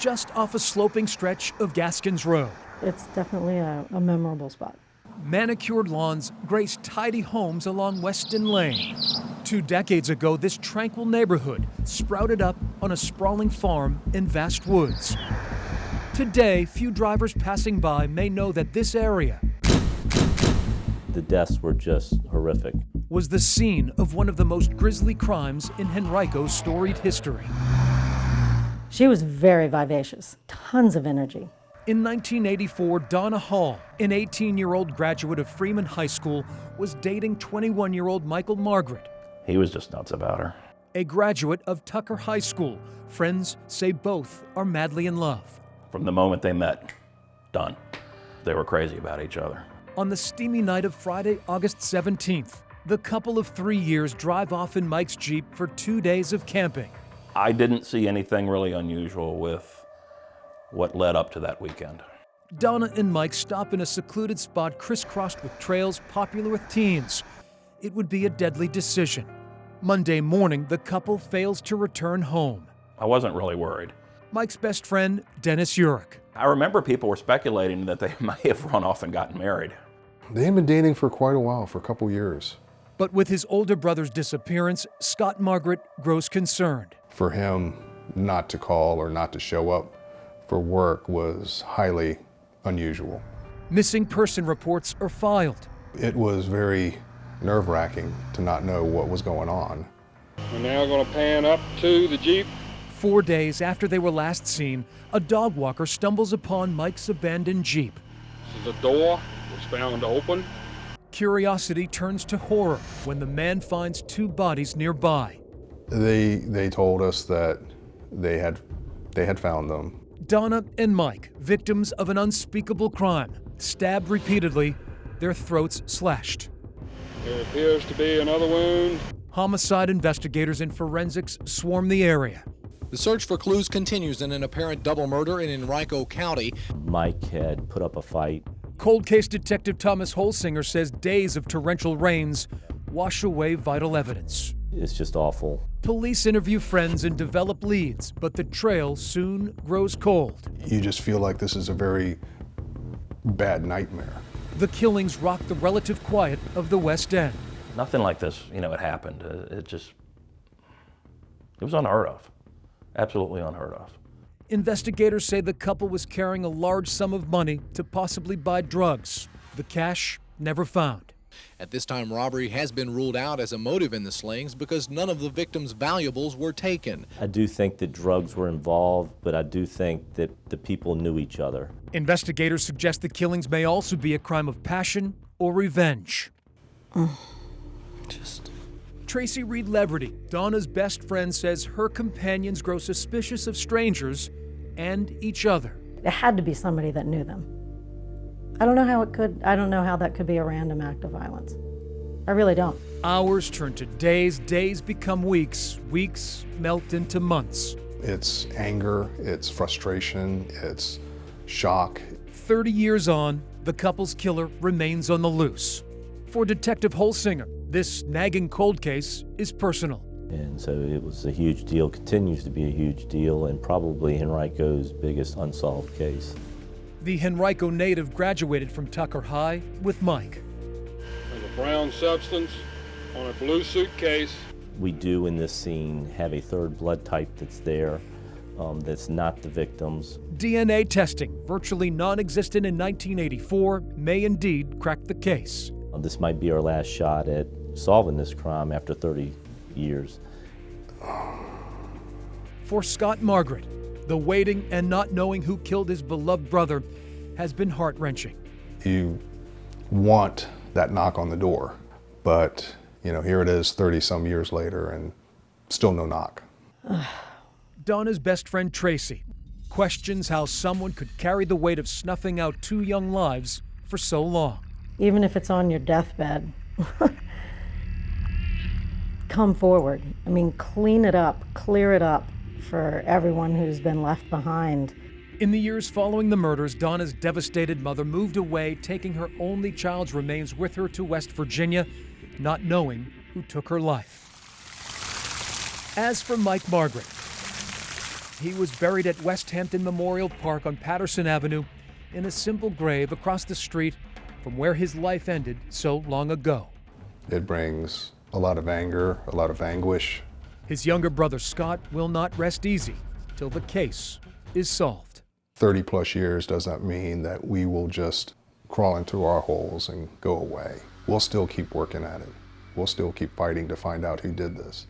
just off a sloping stretch of Gaskins Road. It's definitely a memorable spot. Manicured lawns grace tidy homes along Weston Lane. 2 decades ago, this tranquil neighborhood sprouted up on a sprawling farm in vast woods. Today, few drivers passing by may know that this area The deaths were just horrific. was the scene of one of the most grisly crimes in Henrico's storied history. She was very vivacious, tons of energy. In 1984, Donna Hall, an 18-year-old graduate of Freeman High School, was dating 21-year-old Michael Margaret, He was just nuts about her. a graduate of Tucker High School. Friends say both are madly in love. From the moment they met, done. They were crazy about each other. On the steamy night of Friday, August 17th, the couple of 3 years drive off in Mike's Jeep for 2 days of camping. I didn't see anything really unusual with what led up to that weekend. Donna and Mike stop in a secluded spot crisscrossed with trails popular with teens. It would be a deadly decision. Monday morning, the couple fails to return home. I wasn't really worried. Mike's best friend, Dennis Urich. I remember people were speculating that they may have run off and gotten married. They had been dating for quite a while, for a couple years. But with his older brother's disappearance, Scott Margaret grows concerned. For him not to call or not to show up for work was highly unusual. Missing person reports are filed. It was very nerve-wracking to not know what was going on. We're now going to pan up to the Jeep. 4 days after they were last seen, a dog walker stumbles upon Mike's abandoned Jeep. This is a door. Was found open. Curiosity turns to horror when the man finds 2 bodies nearby. They told us that they had found them. Donna and Mike, victims of an unspeakable crime, stabbed repeatedly, their throats slashed. There appears to be another wound. Homicide investigators and forensics swarm the area. The search for clues continues in an apparent double murder in Henrico County. Mike had put up a fight. Cold case detective Thomas Holsinger says days of torrential rains wash away vital evidence. It's just awful. Police interview friends and develop leads, but the trail soon grows cold. You just feel like this is a very bad nightmare. The killings rock the relative quiet of the West End. Nothing like this, had happened. It was unheard of. Absolutely unheard of. Investigators say the couple was carrying a large sum of money to possibly buy drugs. The cash never found. At this time, robbery has been ruled out as a motive in the slings because none of the victims' valuables were taken. I do think that drugs were involved, but I do think that the people knew each other. Investigators suggest the killings may also be a crime of passion or revenge. Tracy Reed Leverty, Donna's best friend, says her companions grow suspicious of strangers and each other. It had to be somebody that knew them. I don't know how that could be a random act of violence. I really don't. Hours turn to days, days become weeks, weeks melt into months. It's anger, it's frustration, it's shock. 30 years on, the couple's killer remains on the loose. For Detective Holsinger, this nagging cold case is personal. And so it was a huge deal, continues to be a huge deal, and probably Henrico's biggest unsolved case. The Henrico native graduated from Tucker High with Mike. There's a brown substance on a blue suitcase. We do in this scene have a third blood type that's there, that's not the victim's. DNA testing, virtually non-existent in 1984, may indeed crack the case. This might be our last shot at solving this crime after 30 years. For Scott Margaret, the waiting and not knowing who killed his beloved brother has been heart-wrenching. You want that knock on the door, but here it is 30-some years later and still no knock. Donna's best friend Tracy questions how someone could carry the weight of snuffing out 2 young lives for so long. Even if it's on your deathbed, come forward. Clean it up, clear it up for everyone who's been left behind. In the years following the murders, Donna's devastated mother moved away, taking her only child's remains with her to West Virginia, not knowing who took her life. As for Mike Margaret, He was buried at West Hampton Memorial Park on Patterson Avenue in a simple grave across the street from where his life ended so long ago. It brings a lot of anger, a lot of anguish. His younger brother Scott will not rest easy till the case is solved. 30 plus years doesn't mean that we will just crawl into our holes and go away. We'll still keep working at it. We'll still keep fighting to find out who did this.